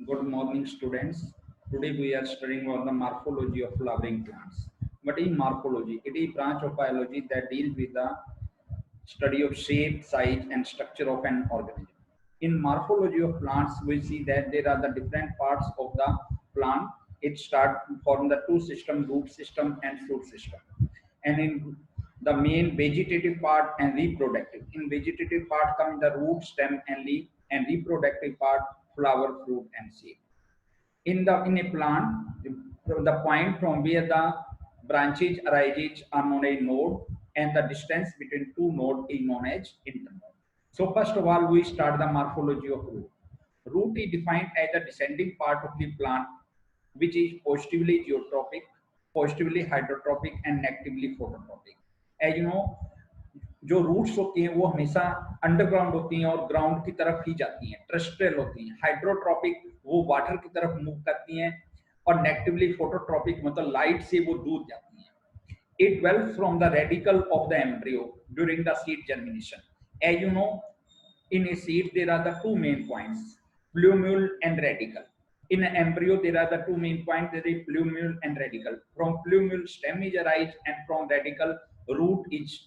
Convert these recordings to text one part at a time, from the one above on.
Good morning, students. Today we are studying on the morphology of flowering plants. What is morphology? It is a branch of biology that deals with the study of shape, size, and structure of an organism. In morphology of plants, we see that there are the different parts of the plant. It starts from the two system, root system and fruit system. And in the main vegetative part and reproductive. In vegetative part come the root, stem, and leaf, and reproductive part flower, fruit, and seed. In a plant, the point from where the branches arises are known as node, and the distance between two nodes is known as internode. So first of all, we start the morphology of root. Root is defined as the descending part of the plant, which is positively geotropic, positively hydrotropic, and negatively phototropic. As you know, जो roots होती हैं वो हमेशा underground होती हैं और ground की तरफ ही जाती हैं, टेरेस्ट्रियल होती हैं। हाइड्रोट्रॉपिक वो वाटर की तरफ मूव करती हैं, और नेगेटिवली फोटोट्रॉपिक मतलब लाइट से वो दूर जाती हैं। It dwells from the radicle of the embryo during the seed germination. As you know, in a seed there are the two main points, plumule and radicle. In an embryo there are the two main points, there is plumule and radicle. From plumule stem is arise, and from radicle root is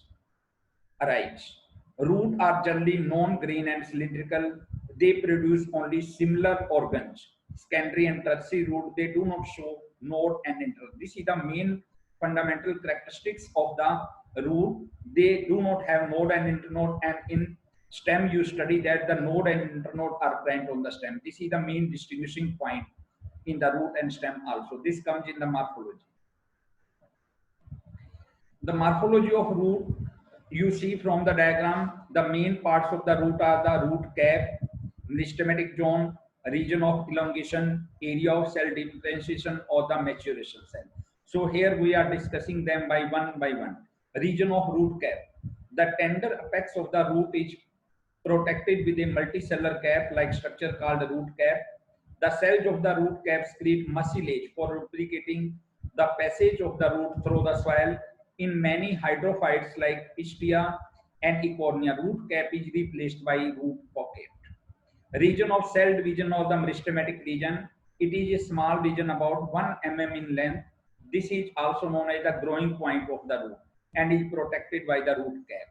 arise. Roots are generally non-green and cylindrical. They produce only similar organs. Secondary and tertiary root, they do not show node and internode. This is the main fundamental characteristics of the root. They do not have node and internode, and in stem you study that the node and internode are present on the stem. This is the main distinguishing point in the root and stem also. This comes in the morphology. The morphology of root, you see from the diagram, the main parts of the root are the root cap, meristematic zone, region of elongation, area of cell differentiation, or the maturation cell. So here we are discussing them by one. Region of root cap. The tender apex of the root is protected with a multicellular cap-like structure called the root cap. The cells of the root cap secrete mucilage for lubricating the passage of the root through the soil. In many hydrophytes like Pistia and Ecornia, root cap is replaced by root pocket. Region of cell division of the meristematic region. It is a small region about 1 mm in length. This is also known as the growing point of the root and is protected by the root cap.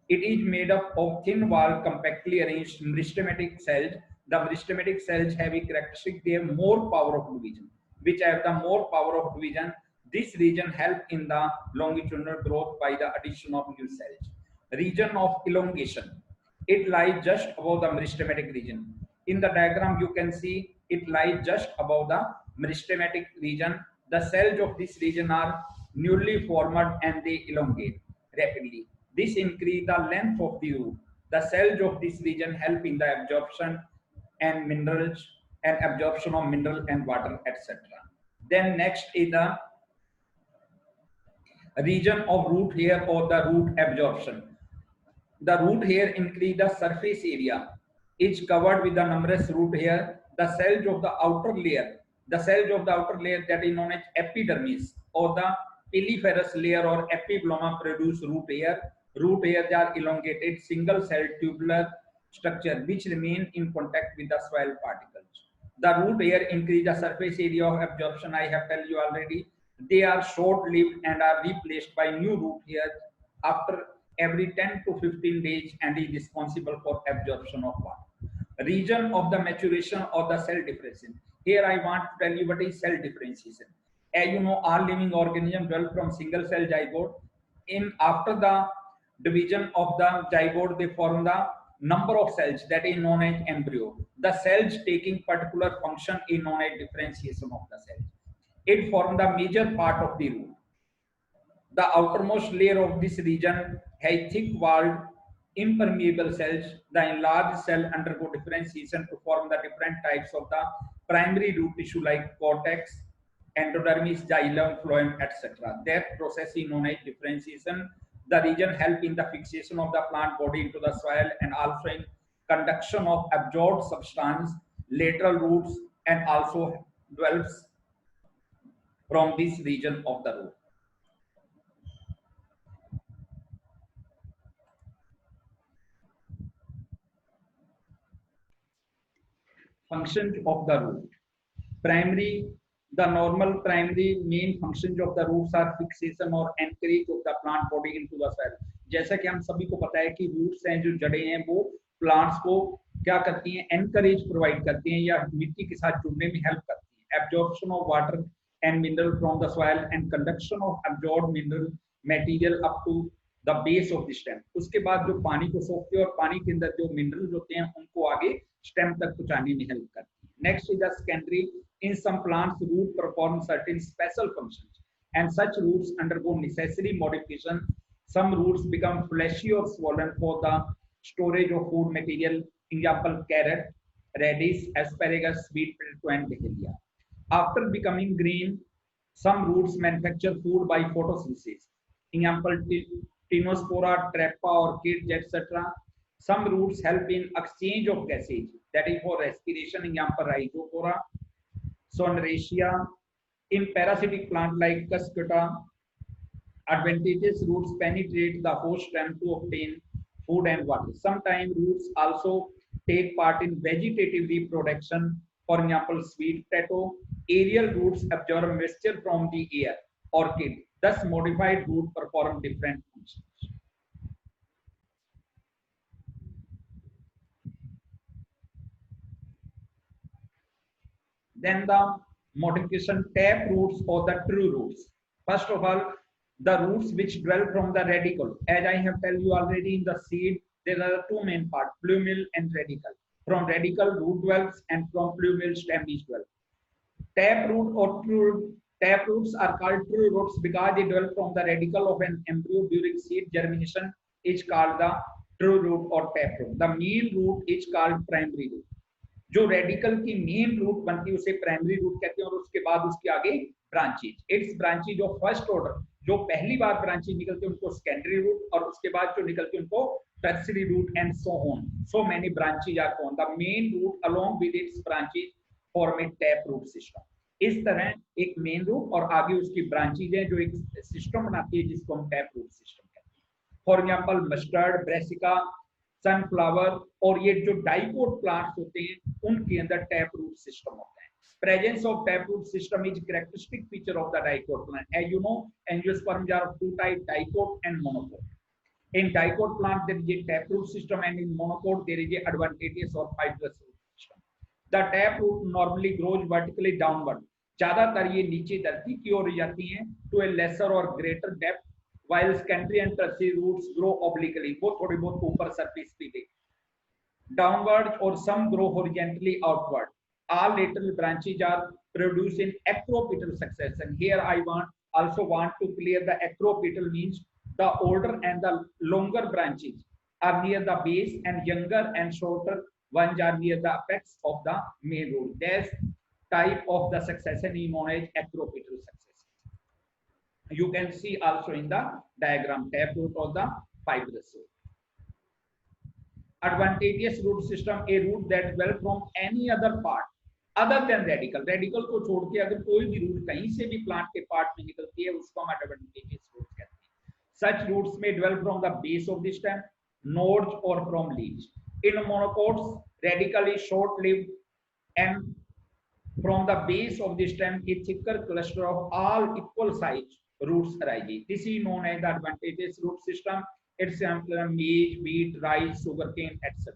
It is made up of thin-walled, compactly arranged meristematic cells. The meristematic cells have a characteristic; they have more power of division. Which have the more power of division, this region help in the longitudinal growth by the addition of new cells. Region of elongation. It lies just above the meristematic region. In the diagram, you can see it lies just above the meristematic region. The cells of this region are newly formed and they elongate rapidly. This increase the length of the root. The cells of this region help in the absorption and minerals and absorption of mineral and water, etc. Then next is the region of root hair or the root absorption. The root hair increase the surface area. Is covered with the numerous root hair. The cells of the outer layer, that is known as epidermis, or the piliferous layer or epibloma, produce root hair. Root hairs are elongated single-celled tubular structure which remain in contact with the soil particles. The root hair increase the surface area of absorption. I have told you already. They are short-lived and are replaced by new root hairs after every 10 to 15 days and is responsible for absorption of water. Region of the maturation or the cell differentiation. Here I want to tell you what is cell differentiation. As you know, all living organisms develop from single cell zygote. In after the division of the zygote, they form the number of cells that is known as embryo. The cells taking particular function is known as differentiation of the cells. It forms the major part of the root. The outermost layer of this region has thick-walled, impermeable cells. The enlarged cell undergo differentiation to form the different types of the primary root tissue like cortex, endodermis, xylem, phloem, etc. That process is known as differentiation. The region helps in the fixation of the plant body into the soil and also in conduction of absorbed substance, lateral roots, and also develops from this region of the root. Functions of the root. Primary, the normal primary main functions of the roots are fixation or anchorage of the plant body into the soil. जैसा कि हम सभी को पता है कि roots हैं, जो जड़ें हैं, वो प्लांट्स को क्या करती हैं, एनकरेज प्रोवाइड करती हैं या मिट्टी के साथ जुड़ने में हेल्प करती हैं. Absorption of water and mineral from the soil and conduction of absorb mineral material up to the base of the stem. उसके बाद जो पानी को सोखते हैं और पानी के अंदर जो मिनरल्स होते हैं उनको आगे स्टेम तक पहुंचाने में हेल्प करती है. Next is the secondary. In some plants, root perform certain special functions, and such roots undergo necessary modification. Some roots become fleshy or swollen for the storage of food material. Example: carrot, radish, asparagus, sweet potato, and dahlia. After becoming green, some roots manufacture food by photosynthesis. Example: Tinospora, Trappa, orchids, etc. Some roots help in exchange of gases, that is for respiration. Example: Rhizophora, Soneraceae. In parasitic plant like Cuscuta, adventitious roots penetrate the host stem to obtain food and water. Sometimes roots also take part in vegetative reproduction. For example, sweet potato. Aerial roots absorb moisture from the air. Orchid. Thus, modified roots perform different functions. Then the modification tap roots or the true roots. First of all, the roots which dwell from the radicle. As I have told you already, in the seed, there are two main parts, plumule and radicle. From radicle, root dwells, and from plumule, stem is dwell. Tap root or true tap roots are called true roots because they dwell from the radicle of an embryo during seed germination. Is called the true root or tap root. The main root is called primary root. जो radical की main root बनती है उसे primary root कहते हैं और उसके बाद उसके आगे ब्रांचेज. इट्स ब्रांचेज जो फर्स्ट ऑर्डर, जो पहली बार ब्रांचेज निकलती है उनको सेकेंडरी रूट, और उसके बाद जो निकलती है उनको tertiary root, and so on. So many branches are formed. The main root along with its branches form a tap root system. इस तरह एक मेन रूट और आगे उसकी ब्रांचेज है जो एक सिस्टम बनाती है जिसको हम टैप रूट सिस्टम कहते हैं. For example mustard, Brassica, sunflower और ये जो डाइकोट प्लांट्स होते हैं उनके अंदर टैप रूट सिस्टम होता है. Presence of tap root system is characteristic feature of the dicot plant. As you know, angiosperms are of two type, dicot and monocot. In dicot plant there is a taproot system, and in monocot there is a adventitious or fibrous root system. The taproot normally grows vertically downward. ज्यादातर ये नीचे धरती की ओर जाती हैं to a lesser or greater depth, while secondary and tertiary roots grow obliquely. वो थोड़ी बहुत ऊपर surface पे गई. Downward or some grow horizontally outward. All lateral branches are produced in acropetal succession. Here I also want to clear the acropetal means the older and the longer branches are near the base, and younger and shorter ones are near the apex of the main root. This type of the succession is known as acropetal succession. You can see also in the diagram taproot or the fibrous root. Adventitious root system, a root that dwell from any other part other than radicle. Radicle को छोड़ के अगर कोई भी root कहीं से भी plant के पार्ट में निकलती है उसको हम adventitious root कहते हैं. Such roots may dwell from the base of the stem, nodes, or from leaves. In monocots, radicle is short-lived, and from the base of the stem, a thicker cluster of all equal size roots arises. This is known as the adventitious root system. Its example are maize, wheat, rice, sugarcane, etc.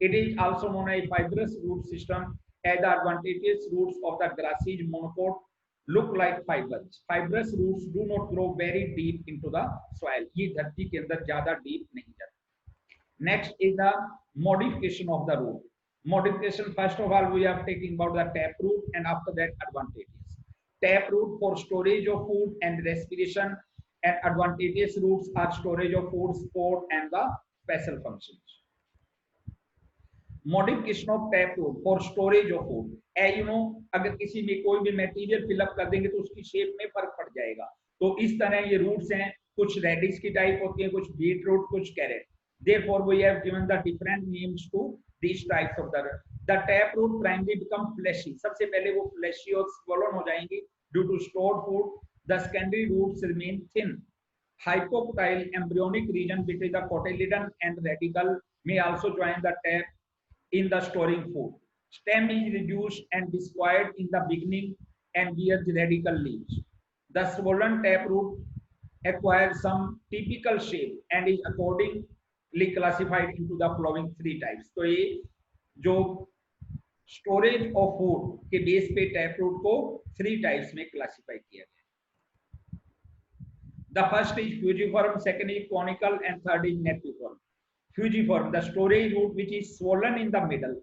It is also known as fibrous root system, as the adventitious roots of the grasses monocot look like fibers. Fibrous roots do not grow very deep into the soil. ये धरती के अंदर ज़्यादा deep नहीं जाते. Next is the modification of the root. Modification, first of all, we are talking about the taproot, and after that adventitious. Taproot for storage of food and respiration, and adventitious roots are storage of food, support, and the special functions. Modification of taproot for storage of food. As you know, अगर किसी में कोई भी material fill up कर देंगे तो उसकी shape में फर्क पड़ जाएगा. तो इस तरह ये रूट्स हैं, कुछ रेडिश की टाइप होती हैं, कुछ बीट रूट, कुछ carat. Therefore, we have given the different names to these types of the taproot primarily become fleshy. सबसे पहले वो fleshy और swollen हो जाएंगी due to stored food. The secondary roots remain thin. Hypophytile embryonic region between the cotyledon and radicle may also join the tap in the storing food. Stem is reduced and desquared in the beginning and bears radical leaves. The swollen taproot acquires some typical shape and is accordingly classified into the following three types. तो ये जो storage of food के base पे taproot को three types में classify किया गया. The first is fusiform, second is conical, and third is nepiform. Fusiform, the storage root which is swollen in the middle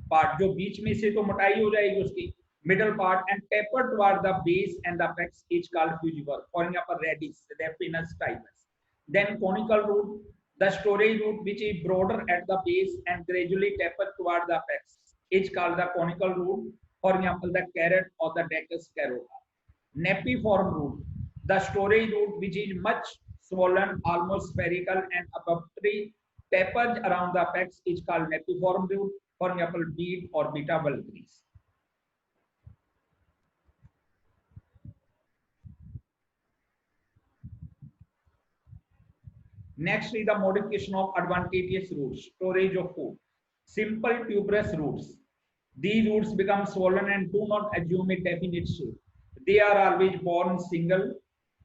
part, जो बीच में से तो मोटाई हो जाएगी उसकी, middle part and tapered toward the base and the apex is called fusiform. For example, radish, Rapinus typus. Then conical root, the storage root which is broader at the base and gradually tapered toward the apex is called the conical root. For example, the carrot or the Decus carota. Nepiform root, the storage root which is much swollen, almost spherical and abruptly tapered around the apex is called nepiform root. For example, beet or beta vulgaris. Next is the modification of advantageous roots, storage of food. Simple tuberous roots. These roots become swollen and do not assume a definite shape. They are always born single.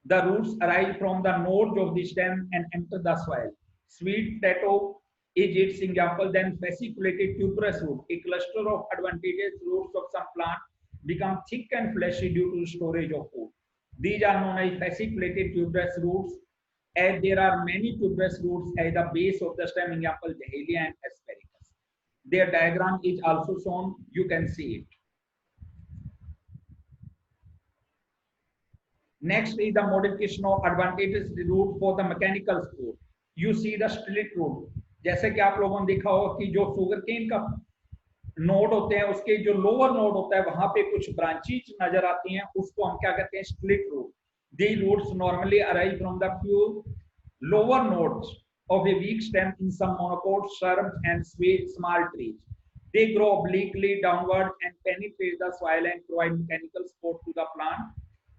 The roots arise from the nodes of the stem and enter the soil. Sweet potato is its example. Then fasciculated tuberous root, a cluster of advantageous roots of some plant, become thick and fleshy due to storage of food. These are known as fasciculated tuberous roots, as there are many tuberous roots at the base of the stem, example Dahlia and asparagus. Their diagram is also shown. You can see it. Next is the modification of advantageous root for the mechanical sport. You see the split root. जैसे कि आप लोगों ने देखा होगा कि जो sugar cane का नोड होते हैं उसके जो लोअर नोड होता है वहां पे कुछ ब्रांचेज नजर आती हैं, उसको हम क्या कहते हैं, split root. These roots normally arise from the few lower nodes of a weak stem in some monocots, shrubs, and small trees. They grow obliquely downward and penetrate the soil and provide mechanical support to the plant.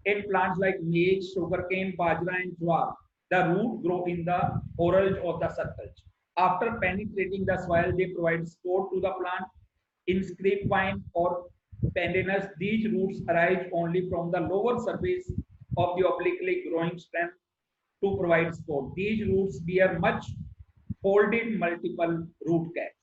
In plants like maize, sugarcane, bajra, and jowar, the root grow in the whorls of the circles. After penetrating the soil, they provide support to the plant. In grapevine or pandanus, these roots arise only from the lower surface of the obliquely growing stem to provide support. These roots bear much folded multiple root caps.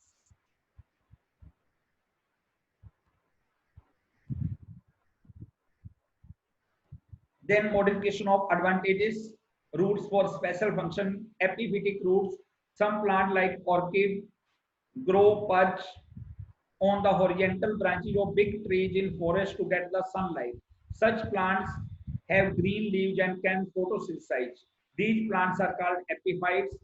Then modification of advantageous roots for special function, epiphytic roots. Some plant like orchid grow perch on the horizontal branches of big trees in forest to get the sunlight. Such plants have green leaves and can photosynthesize. These plants are called epiphytes.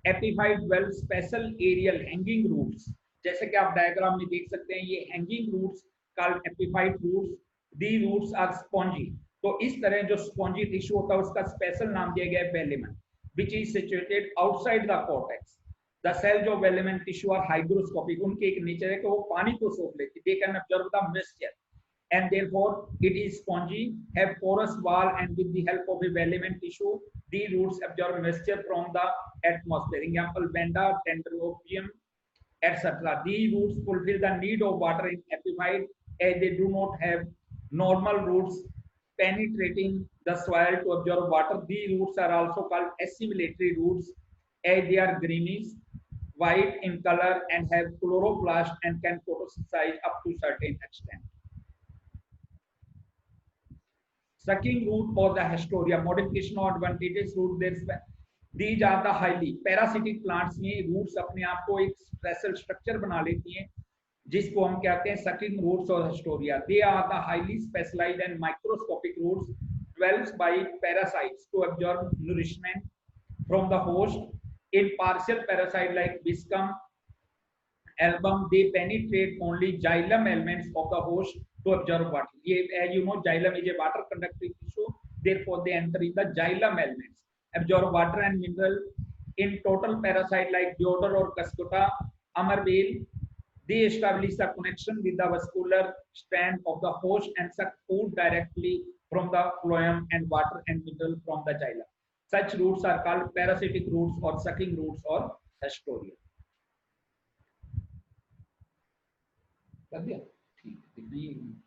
Epiphyte dwell special aerial hanging roots. जैसे कि आप diagram में देख सकते हैं, ये hanging roots called epiphyte roots. These roots are spongy. तो इस तरह जो spongy tissue होता है उसका स्पेशल नाम दिया गया है velamen, which is situated outside the cortex. The cells of velamen tissue are hygroscopic. उनके एक नेचर है कि वो पानी को सोख लेती. They can absorb the moisture, and therefore it is spongy, have porous wall, and with the help of a velamen tissue, these roots absorb moisture from the atmosphere. Example: Vanda, Dendrobium, etc. These roots fulfill the need of water in epiphyte, as they do not have normal roots penetrating the soil to absorb water. These roots are also called assimilatory roots, as they are greenish white in color and have chloroplast and can photosynthesize up to certain extent. Sucking root or the Hastoria, modification or advantageous root. These are the highly parasitic plants में roots अपने आप को एक special structure बना लेती हैं, जिसको हम कहते हैं sucking roots or Hastoria. They are the highly specialized and microscopic roots dwells by parasites to absorb nourishment from the host. In partial parasite like Biscum album, they penetrate only xylem elements of the host to absorb water. As you know, xylem is a water conducting tissue, therefore they enter in the xylem elements, absorb water and mineral. In total parasite like Deodar or Cascota, Amarvale, they establish a connection with the vascular strand of the host and suck food directly from the phloem and water and mineral from the xylem. Such roots are called parasitic roots or sucking roots or Hastoria. कर दिया, ठीक है, दिख नहीं है।